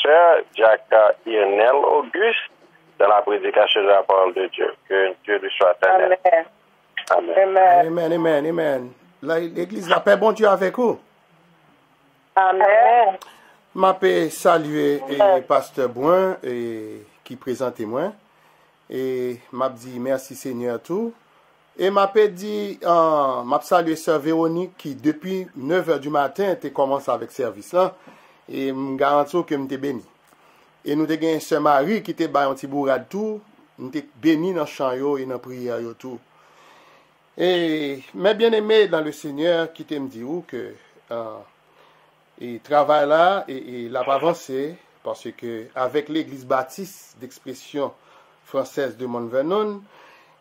pasteur Jacques Irnel Auguste dans la prédication de la parole de Dieu. Que Dieu lui soit éternel. Amen. Amen, amen, amen. L'église la paix, bon Dieu avec vous. Amen. Je peux saluer pasteur Bouin qui présente moi. Et m'a dit merci Seigneur tout. Et m'a dit m'a salué sœur Véronique qui depuis 9h du matin te commence avec service là et me garantis que me béni. Et nous te gagné sœur Marie qui te ba un petit bourrade tout, nous te béni dans chant yo et dans prière yo tout. Et mes bien-aimés dans le Seigneur qui te me dit que et travail là et l'a avancé parce que avec l'église baptiste d'expression française de Mont-Vernon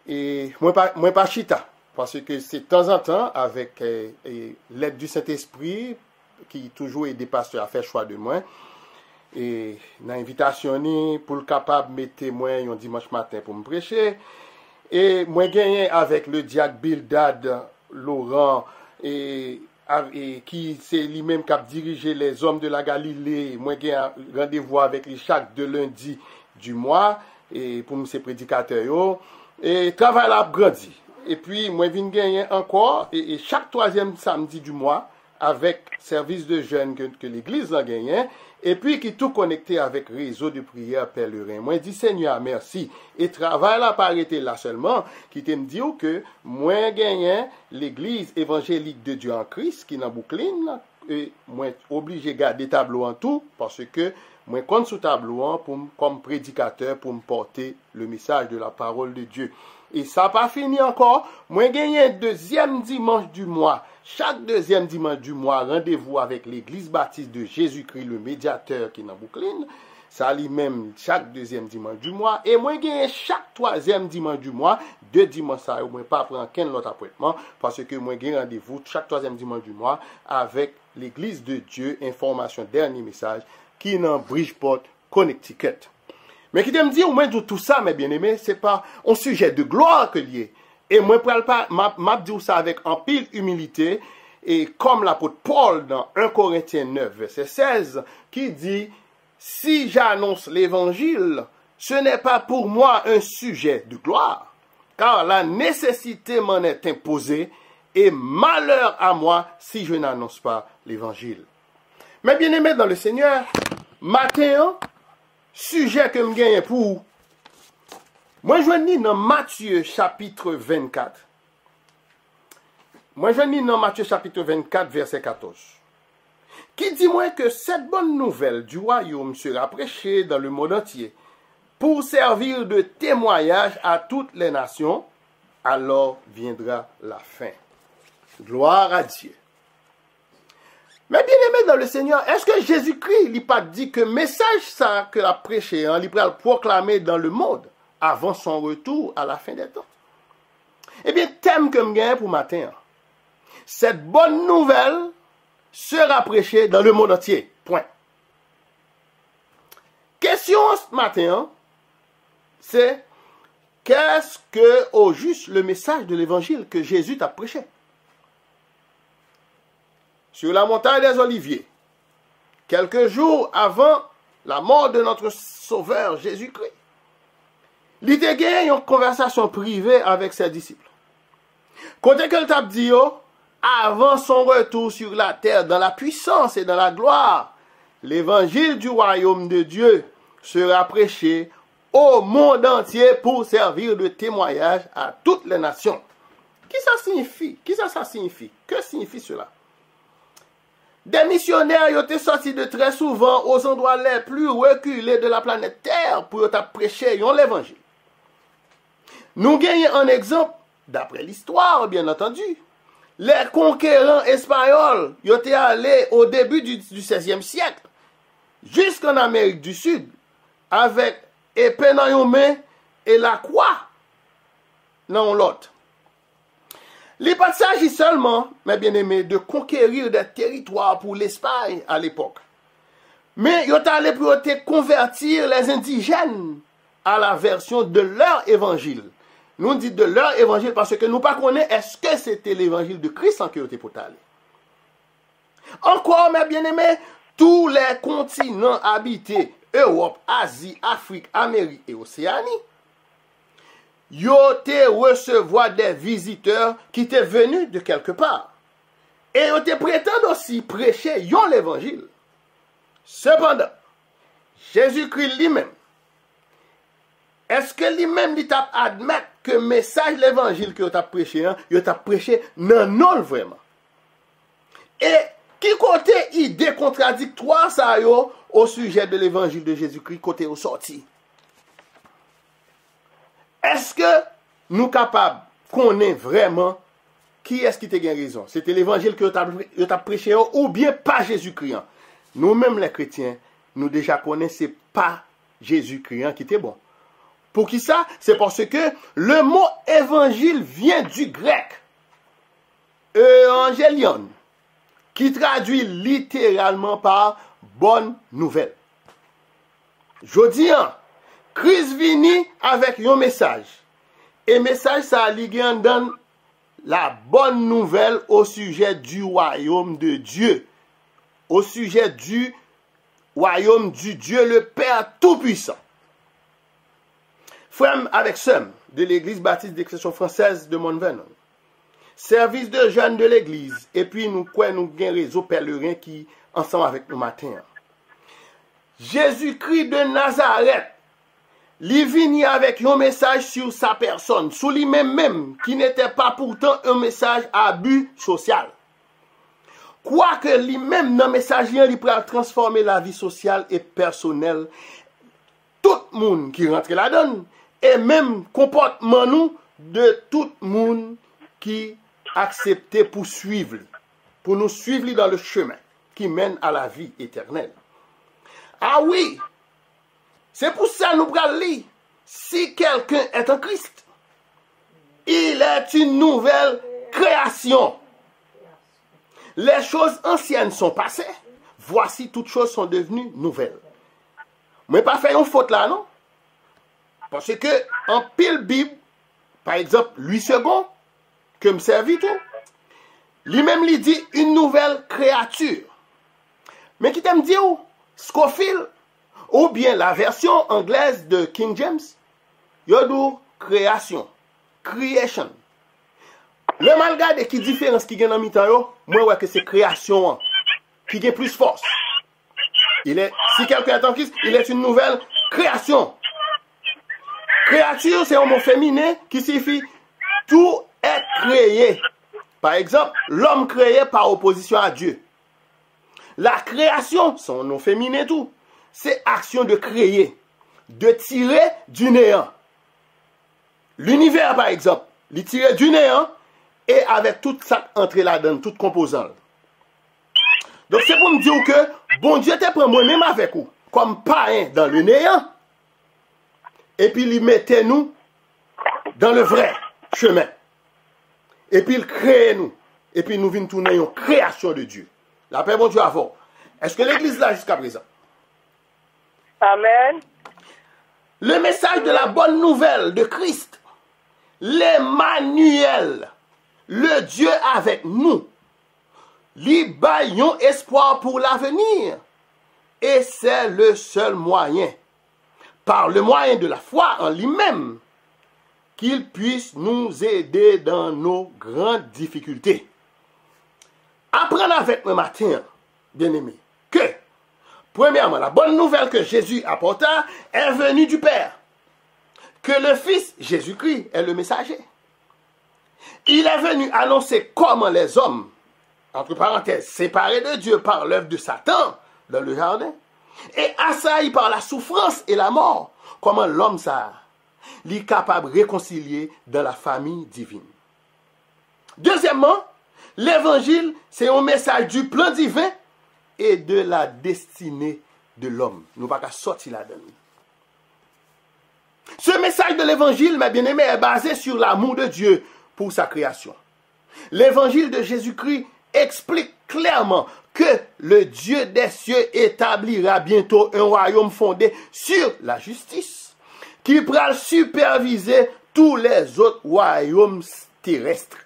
et moi pas chita parce que c'est de temps en temps avec l'aide du Saint-Esprit qui toujours aide des pasteurs à faire choix de moi et dans invitation pour le capable mettre moi un dimanche matin pour me prêcher et moi gagné avec le diacre Bildad Laurent et qui c'est lui-même qui a dirigé les hommes de la Galilée. Moi j'ai un rendez-vous avec lui chaque deux lundis du mois et pour mes prédicateurs et travail là grandi et puis moi viens gagner encore et chaque troisième samedi du mois avec service de jeunes que l'église a gagné et puis qui tout connecté avec réseau de prière pèlerin. Moi dis Seigneur merci et travail là pas arrêté là seulement qui te me dit que moi gagné l'église évangélique de Dieu en Christ qui dans Brooklyn là et moi obligé garder tableau en tout parce que moi compte sous tableau pour comme prédicateur pour me porter le message de la parole de Dieu. Et ça pas fini encore, moi gagné deuxième dimanche du mois. Chaque deuxième dimanche du mois, rendez-vous avec l'église baptiste de Jésus-Christ le médiateur qui est dans Brooklyn. Ça lui-même chaque deuxième dimanche du mois et moi gagné chaque troisième dimanche du mois, deux dimanches ça moi pas prendre qu'un autre appointement parce que moi gagné rendez-vous chaque troisième dimanche du mois avec l'église de Dieu information dernier message qui est dans Bridgeport, Connecticut. Mais qui me dit, au moins de tout ça, mes bien-aimés, c'est pas un sujet de gloire que lié. Et moi, m'a dit ça avec un pile humilité, et comme l'apôtre Paul dans 1 Corinthiens 9, verset 16, qui dit, si j'annonce l'évangile, ce n'est pas pour moi un sujet de gloire, car la nécessité m'en est imposée, et malheur à moi si je n'annonce pas l'évangile. Mes bien-aimés dans le Seigneur, matin, sujet que me gagne pour moi je lis dans Matthieu chapitre 24. Moi je lis dans Matthieu chapitre 24 verset 14. Qui dit moi que cette bonne nouvelle du royaume sera prêchée dans le monde entier pour servir de témoignage à toutes les nations, alors viendra la fin. Gloire à Dieu. Mais bien aimé dans le Seigneur, est-ce que Jésus-Christ n'a pas dit que le message ça que l'a prêché, il va le proclamer dans le monde avant son retour à la fin des temps? Eh bien, thème que je gagne pour matin, cette bonne nouvelle sera prêchée dans le monde entier. Point. Question ce matin, c'est qu'est-ce que au juste le message de l'évangile que Jésus t'a prêché? Sur la montagne des Oliviers, quelques jours avant la mort de notre Sauveur Jésus-Christ, il a eu une conversation privée avec ses disciples. Côté que le t'a dit, avant son retour sur la terre, dans la puissance et dans la gloire, l'évangile du royaume de Dieu sera prêché au monde entier pour servir de témoignage à toutes les nations. Qui ça signifie? Ça signifie? Que signifie cela? Des missionnaires ont été sortis de très souvent aux endroits les plus reculés de la planète Terre pour prêcher l'évangile. Nous gagnons un exemple, d'après l'histoire, bien entendu. Les conquérants espagnols ont été allés au début du XVIe siècle, jusqu'en Amérique du Sud, avec épée dans une main et la croix dans l'autre. Il ne s'agit pas seulement, mes bien-aimés, de conquérir des territoires pour l'Espagne à l'époque. Mais ils sont allés pour convertir les indigènes à la version de leur évangile. Nous disons de leur évangile parce que nous ne connaissons pas est-ce que c'était l'évangile de Christ en qui ils étaient pour aller. Encore, mes bien-aimés, tous les continents habités, Europe, Asie, Afrique, Amérique et Océanie, yo te recevoir des visiteurs qui étaient venus de quelque part. Et yo te prétendent aussi prêcher yon l'évangile. Cependant, Jésus-Christ lui-même, est-ce que lui-même il t'a admettre que le message de l'évangile que tu as prêché, non vraiment? Et qui côté idée contradictoire ça yo au sujet de l'évangile de Jésus-Christ côté au sorti? Est-ce que nous capables qu'on ait vraiment qui est-ce qui t'a gagné raison? C'était l'évangile que tu as prêché ou bien pas Jésus-Christ? Nous-mêmes les chrétiens, nous déjà connaissons pas Jésus-Christ qui était bon. Pour qui ça? C'est parce que le mot évangile vient du grec evangelion, qui traduit littéralement par bonne nouvelle. Je dis, Christ vini avec un message. Et message ça donne la bonne nouvelle au sujet du royaume de Dieu. Au sujet du royaume du Dieu le Père Tout-Puissant. Frère avec sœur de l'Église baptiste d'expression française de Mont-Vernon. Service de jeunes de l'Église. Et puis nous avons un réseau pèlerin qui ensemble avec nous matin. Jésus-Christ de Nazareth. Il vient avec un message sur sa personne. Sur lui-même qui n'était pas pourtant un message à but social. Quoique lui-même dans le message, il peut transformer la vie sociale et personnelle. Tout le monde qui rentre là-dedans. Et même comportement nous de tout le monde qui accepte pour suivre, pour nous suivre dans le chemin qui mène à la vie éternelle. Ah oui, c'est pour ça que nous prenons lire. Si quelqu'un est en Christ, il est une nouvelle création. Les choses anciennes sont passées. Voici toutes choses sont devenues nouvelles. Mais pas faire une faute là, non? Parce que en pile Bible, par exemple, Louis II, que me servi tout, lui-même lui dit une nouvelle créature. Mais qui t'aime dire où? Scofield, ou bien la version anglaise de King James, yodou création, creation. Le malgré qui différence qui gagne dans mi-temps yo, moi ouais que c'est création qui gagne plus force. Si quelqu'un est en Christ, il est une nouvelle création. Créature, c'est un mot féminin qui signifie tout est créé. Par exemple, l'homme créé par opposition à Dieu. La création, son nom féminin tout, c'est action de créer, de tirer du néant. L'univers, par exemple, il tire du néant et avec toute ça entrée là-dedans, toute composante. Donc c'est pour me dire que bon Dieu te prend moi-même avec vous, comme païen dans le néant. Et puis il mettait nous dans le vrai chemin. Et puis il crée nous. Et puis nous venons tourner une création de Dieu. La paix, bon Dieu, avant. Est-ce que l'église là jusqu'à présent? Amen. Le message de la bonne nouvelle de Christ, l'Emmanuel, le Dieu avec nous, lui baillons espoir pour l'avenir. Et c'est le seul moyen, par le moyen de la foi en lui-même, qu'il puisse nous aider dans nos grandes difficultés. Apprenez avec moi matin, bien-aimé, que, premièrement, la bonne nouvelle que Jésus apporta est venue du Père. Que le Fils, Jésus-Christ, est le messager. Il est venu annoncer comment les hommes, entre parenthèses, séparés de Dieu par l'œuvre de Satan dans le jardin, et assaillis par la souffrance et la mort, comment l'homme ça est capable de réconcilier dans la famille divine. Deuxièmement, l'évangile, c'est un message du plan divin et de la destinée de l'homme. Nous ne pouvons pas sortir là-dedans. Ce message de l'évangile, mes bien-aimés, est basé sur l'amour de Dieu pour sa création. L'évangile de Jésus-Christ explique clairement que le Dieu des cieux établira bientôt un royaume fondé sur la justice, qui pourra superviser tous les autres royaumes terrestres.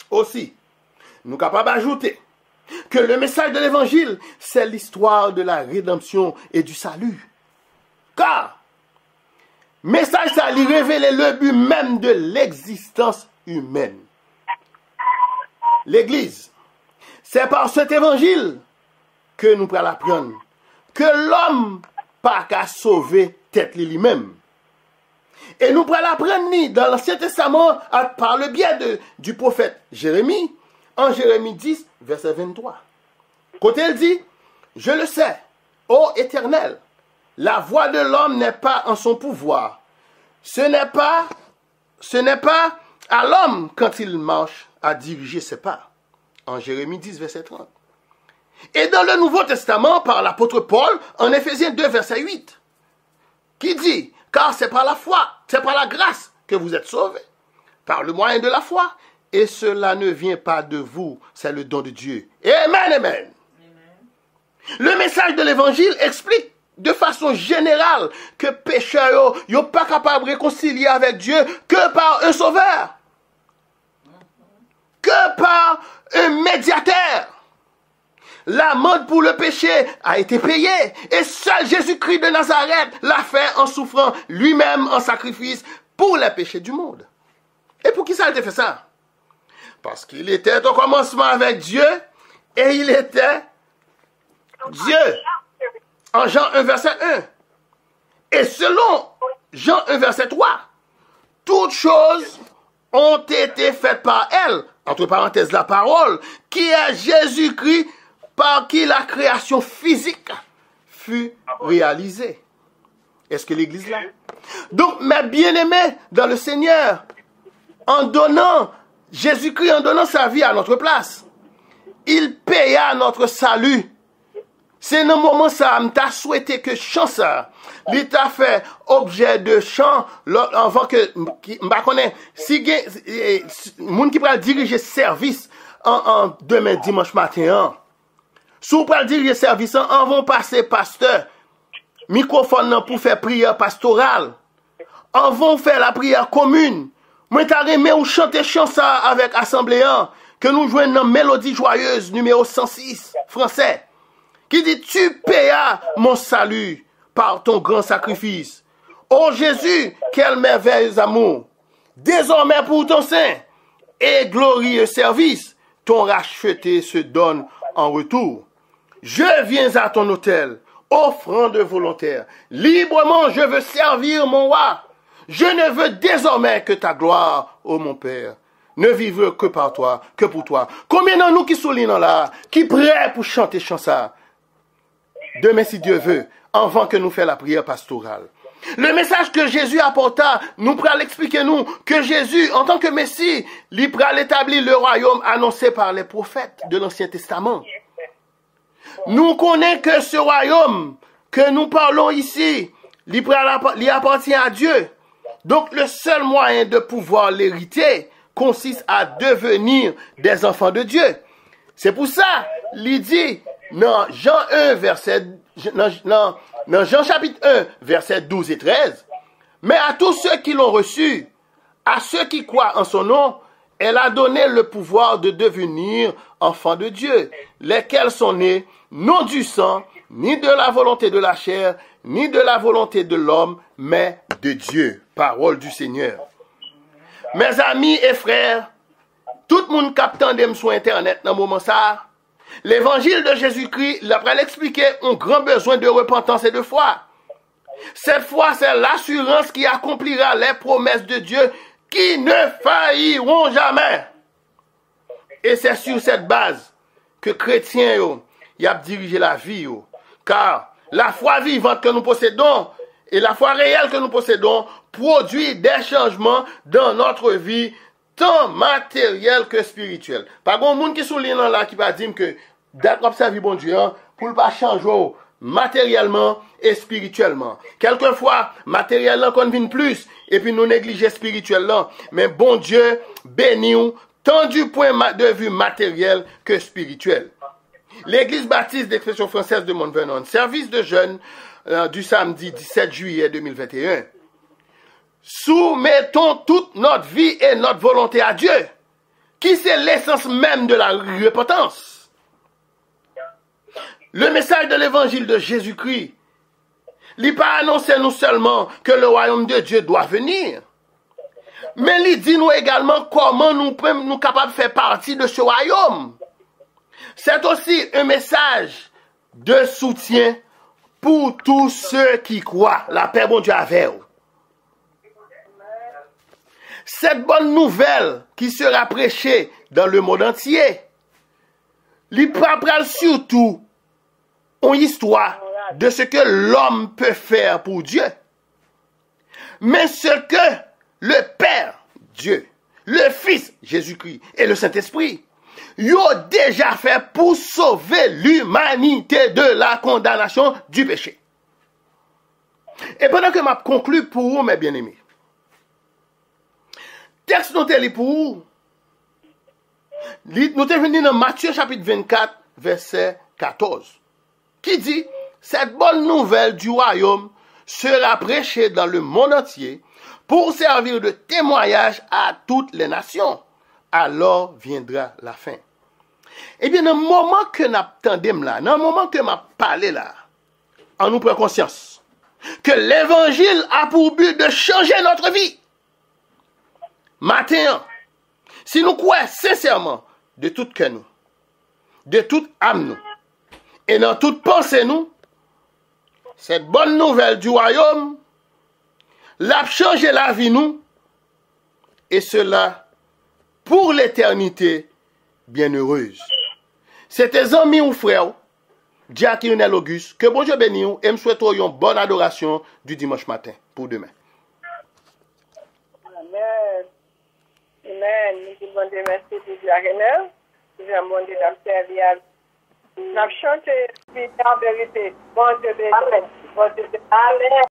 Aussi, nous sommes capables d'ajouter que le message de l'évangile, c'est l'histoire de la rédemption et du salut. Car, message ça lui révélait le but même de l'existence humaine. L'Église, c'est par cet évangile que nous pourrons apprendre que l'homme pas qu'à sauver tête lui-même. Et nous pourrons l'apprendre dans l'Ancien Testament par le biais du prophète Jérémie, en Jérémie 10, verset 23. Côté elle dit, je le sais, ô Éternel, la voix de l'homme n'est pas en son pouvoir. Ce n'est pas à l'homme quand il marche à diriger ses pas. En Jérémie 10, verset 30. Et dans le Nouveau Testament, par l'apôtre Paul, en Éphésiens 2, verset 8, qui dit, car c'est par la foi, c'est par la grâce que vous êtes sauvés, par le moyen de la foi, et cela ne vient pas de vous, c'est le don de Dieu. Amen, amen. Le message de l'évangile explique de façon générale que pécheurs ne sont pas capables de réconcilier avec Dieu que par un sauveur, que par un médiateur. L'amende pour le péché a été payée et seul Jésus-Christ de Nazareth l'a fait en souffrant lui-même en sacrifice pour les péchés du monde. Et pour qui ça a été fait ça? Parce qu'il était au commencement avec Dieu et il était Dieu. En Jean 1, verset 1. Et selon Jean 1, verset 3, toutes choses ont été faites par elle, entre parenthèses la parole, qui est Jésus-Christ, par qui la création physique fut réalisée. Est-ce que l'Église là? Donc, mes bien-aimés dans le Seigneur, en donnant Jésus-Christ, en donnant sa vie à notre place, il paya notre salut. C'est dans le moment ça, m't'a souhaité que chant ça, il t'a fait objet de chant, avant que, m'ba connaît, si moun qui va diriger service en demain dimanche matin, si vous pouvez diriger service, on va passer pasteur, microphone pour faire prière pastorale, on va faire la prière commune. Moi t'as aimé ou chanter chant ça avec assembléant, que nous jouons dans Mélodie joyeuse numéro 106 français. Qui dit, tu payas mon salut par ton grand sacrifice. Ô Jésus, quel merveilleux amour. Désormais pour ton saint et glorieux service, ton racheté se donne en retour. Je viens à ton autel, offrande volontaire. Librement, je veux servir mon roi. Je ne veux désormais que ta gloire, ô mon Père. Ne vivre que par toi, que pour toi. Combien d'entre nous qui soulignent là, qui prêts pour chanter chansa? Demain, si Dieu veut, avant que nous fassions la prière pastorale. Le message que Jésus apporta, nous pourrons l'expliquer nous, que Jésus, en tant que Messie, il pourra établir le royaume annoncé par les prophètes de l'Ancien Testament. Nous connaissons que ce royaume que nous parlons ici, il appartient à Dieu. Donc, le seul moyen de pouvoir l'hériter consiste à devenir des enfants de Dieu. C'est pour ça, il dit, dans Jean 1, dans Jean chapitre 1, versets 12 et 13, mais à tous ceux qui l'ont reçu, à ceux qui croient en son nom, elle a donné le pouvoir de devenir enfants de Dieu, lesquels sont nés non du sang, ni de la volonté de la chair, ni de la volonté de l'homme, mais de Dieu. Parole du Seigneur. Mes amis et frères, tout le monde captant sur Internet dans le moment ça, l'évangile de Jésus-Christ, l'après l'expliquer, ont grand besoin de repentance et de foi. Cette foi, c'est l'assurance qui accomplira les promesses de Dieu qui ne failliront jamais. Et c'est sur cette base que chrétiens y a dirigé la vie. Car la foi vivante que nous possédons et la foi réelle que nous possédons produit des changements dans notre vie, tant matériel que spirituel. Par contre, monde qui souligne là qui va dire que d'être observé bon Dieu pour ne pas changer matériellement et spirituellement. Quelquefois, matériellement qu'on vient plus et puis nous négliger spirituellement. Mais bon Dieu bénit tant du point de vue matériel que spirituel. L'Église baptiste d'expression française de Mont-Vernon, service de jeunes du samedi 17 juillet 2021. Soumettons toute notre vie et notre volonté à Dieu, qui c'est l'essence même de la repentance. Le message de l'évangile de Jésus-Christ, il n'a pas annoncé nous seulement que le royaume de Dieu doit venir, mais il dit nous également comment nous sommes capables de faire partie de ce royaume. C'est aussi un message de soutien pour tous ceux qui croient. La paix, bon Dieu, avec vous. Cette bonne nouvelle qui sera prêchée dans le monde entier, il parlera surtout une histoire de ce que l'homme peut faire pour Dieu. Mais ce que le Père, Dieu, le Fils, Jésus-Christ et le Saint-Esprit, ils ont déjà fait pour sauver l'humanité de la condamnation du péché. Et pendant que je conclue pour vous, mes bien-aimés, texte nous est pour vous. Nous sommes venus dans Matthieu chapitre 24, verset 14, qui dit, cette bonne nouvelle du royaume sera prêchée dans le monde entier pour servir de témoignage à toutes les nations. Alors viendra la fin. Eh bien, dans le moment que nous attendons là, dans le moment que nous parlons là, on nous prend conscience que l'évangile a pour but de changer notre vie. Maintenant, si nous croyons sincèrement de tout cœur nous, de toute âme nous, et dans toute pensée nous, cette bonne nouvelle du royaume l'a changé la vie nous, et cela pour l'éternité bienheureuse. C'est tes amis ou frères, Jack et Lionel Auguste, que bon Dieu bénisse et me souhaite une bonne adoration du dimanche matin pour demain. Amen. Amen. Nous disons bon Dieu merci pour Jack et Lionel. Nous disons bon Dieu d'observer. Nous avons chanté en vérité. Bon Dieu bénisse. Bon Dieu bénisse. Amen.